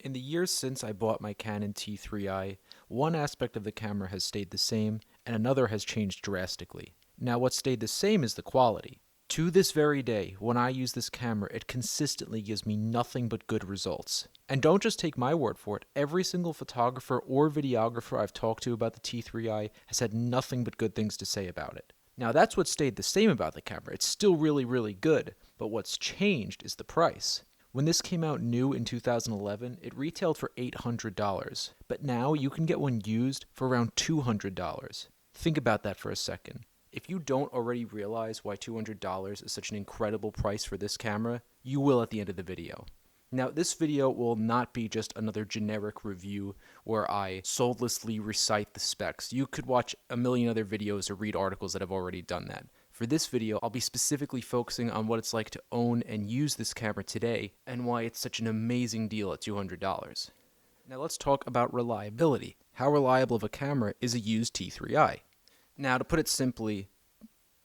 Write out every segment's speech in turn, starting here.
In the years since I bought my Canon T3i, one aspect of the camera has stayed the same, and another has changed drastically. Now, what stayed the same is the quality. To this very day, when I use this camera, it consistently gives me nothing but good results. And don't just take my word for it, every single photographer or videographer I've talked to about the T3i has had nothing but good things to say about it. Now, that's what stayed the same about the camera. It's still really, really good, but what's changed is the price. When this came out new in 2011, it retailed for $800, but now you can get one used for around $200. Think about that for a second. If you don't already realize why $200 is such an incredible price for this camera, you will at the end of the video. Now, this video will not be just another generic review where I soullessly recite the specs. You could watch a million other videos or read articles that have already done that. For this video, I'll be specifically focusing on what it's like to own and use this camera today and why it's such an amazing deal at $200. Now let's talk about reliability. How reliable of a camera is a used T3i? Now, to put it simply,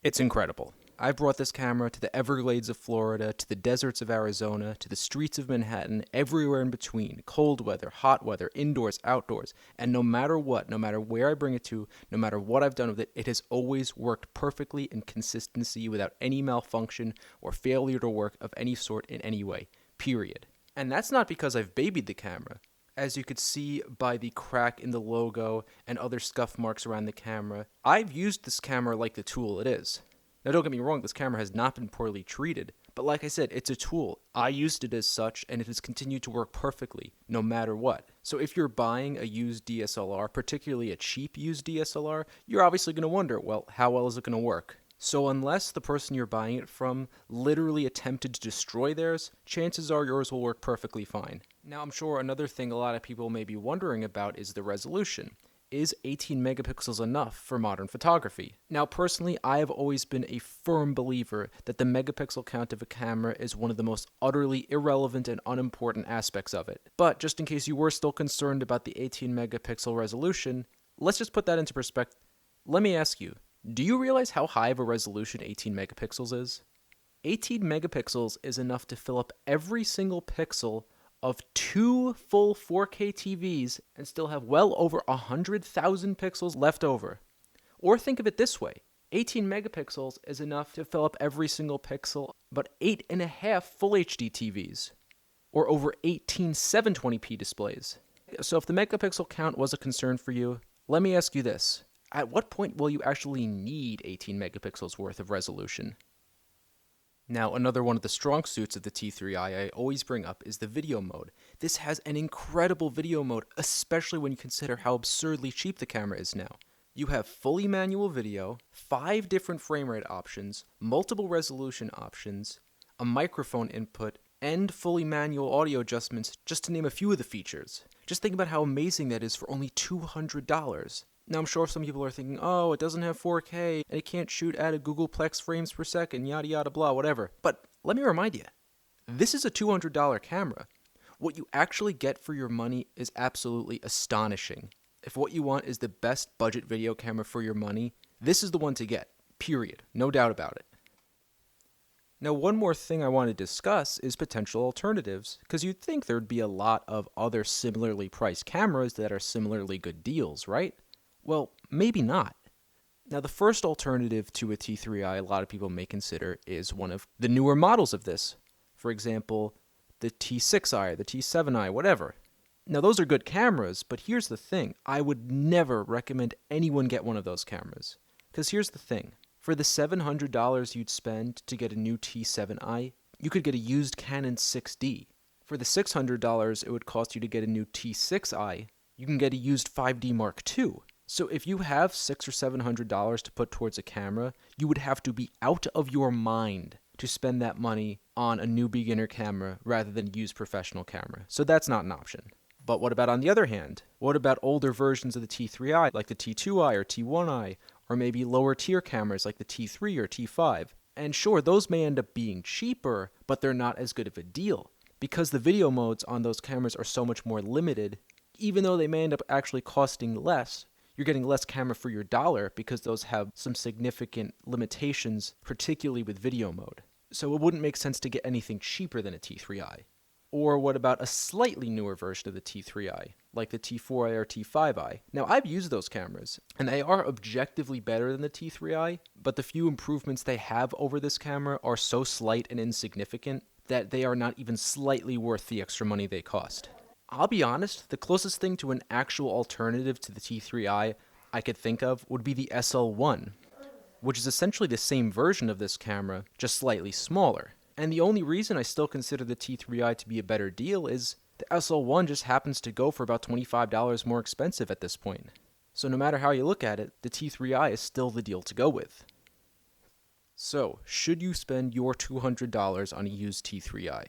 it's incredible. I've brought this camera to the Everglades of Florida, to the deserts of Arizona, to the streets of Manhattan, everywhere in between, cold weather, hot weather, indoors, outdoors, and no matter what, no matter where I bring it to, no matter what I've done with it, it has always worked perfectly in consistency without any malfunction or failure to work of any sort in any way, period. And that's not because I've babied the camera. As you could see by the crack in the logo and other scuff marks around the camera, I've used this camera like the tool it is. Now, don't get me wrong, this camera has not been poorly treated, but like I said, it's a tool. I used it as such, and it has continued to work perfectly, no matter what. So if you're buying a used DSLR, particularly a cheap used DSLR, you're obviously going to wonder, well, how well is it going to work? So unless the person you're buying it from literally attempted to destroy theirs, chances are yours will work perfectly fine. Now, I'm sure another thing a lot of people may be wondering about is the resolution. Is 18 megapixels enough for modern photography? Now, personally, I have always been a firm believer that the megapixel count of a camera is one of the most utterly irrelevant and unimportant aspects of it. But just in case you were still concerned about the 18 megapixel resolution, let's just put that into perspective. Let me ask you, do you realize how high of a resolution 18 megapixels is? 18 megapixels is enough to fill up every single pixel of two full 4K TVs and still have well over 100,000 pixels left over. Or think of it this way, 18 megapixels is enough to fill up every single pixel, but 8.5 full HD TVs, or over 18 720p displays. So if the megapixel count was a concern for you, let me ask you this. At what point will you actually need 18 megapixels worth of resolution? Now, another one of the strong suits of the T3i I always bring up is the video mode. This has an incredible video mode, especially when you consider how absurdly cheap the camera is now. You have fully manual video, 5 different frame rate options, multiple resolution options, a microphone input, and fully manual audio adjustments, just to name a few of the features. Just think about how amazing that is for only $200. Now, I'm sure some people are thinking, oh, it doesn't have 4K, and it can't shoot at a Googleplex frames per second, yada yada blah, whatever. But let me remind you, this is a $200 camera. What you actually get for your money is absolutely astonishing. If what you want is the best budget video camera for your money, this is the one to get, period. No doubt about it. Now, one more thing I want to discuss is potential alternatives, because you'd think there'd be a lot of other similarly priced cameras that are similarly good deals, right? Well, maybe not. Now, the first alternative to a T3i a lot of people may consider is one of the newer models of this. For example, the T6i or the T7i, whatever. Now, those are good cameras, but here's the thing. I would never recommend anyone get one of those cameras. Because here's the thing. For the $700 you'd spend to get a new T7i, you could get a used Canon 6D. For the $600 it would cost you to get a new T6i, you can get a used 5D Mark II. So if you have $600 or $700 to put towards a camera, you would have to be out of your mind to spend that money on a new beginner camera rather than use professional camera. So that's not an option. But what about on the other hand? What about older versions of the T3i, like the T2i or T1i, or maybe lower tier cameras like the T3 or T5? And sure, those may end up being cheaper, but they're not as good of a deal, because the video modes on those cameras are so much more limited. Even though they may end up actually costing less, you're getting less camera for your dollar because those have some significant limitations, particularly with video mode. So it wouldn't make sense to get anything cheaper than a T3i. Or what about a slightly newer version of the T3i, like the T4i or T5i? Now, I've used those cameras, and they are objectively better than the T3i, but the few improvements they have over this camera are so slight and insignificant that they are not even slightly worth the extra money they cost. I'll be honest, the closest thing to an actual alternative to the T3i I could think of would be the SL1, which is essentially the same version of this camera, just slightly smaller. And the only reason I still consider the T3i to be a better deal is the SL1 just happens to go for about $25 more expensive at this point. So no matter how you look at it, the T3i is still the deal to go with. So, should you spend your $200 on a used T3i?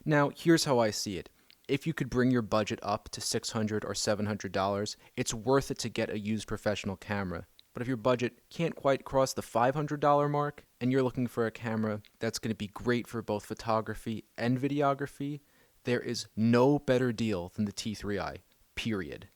Now, here's how I see it. If you could bring your budget up to $600 or $700, it's worth it to get a used professional camera. But if your budget can't quite cross the $500 mark, and you're looking for a camera that's going to be great for both photography and videography, there is no better deal than the T3i, period.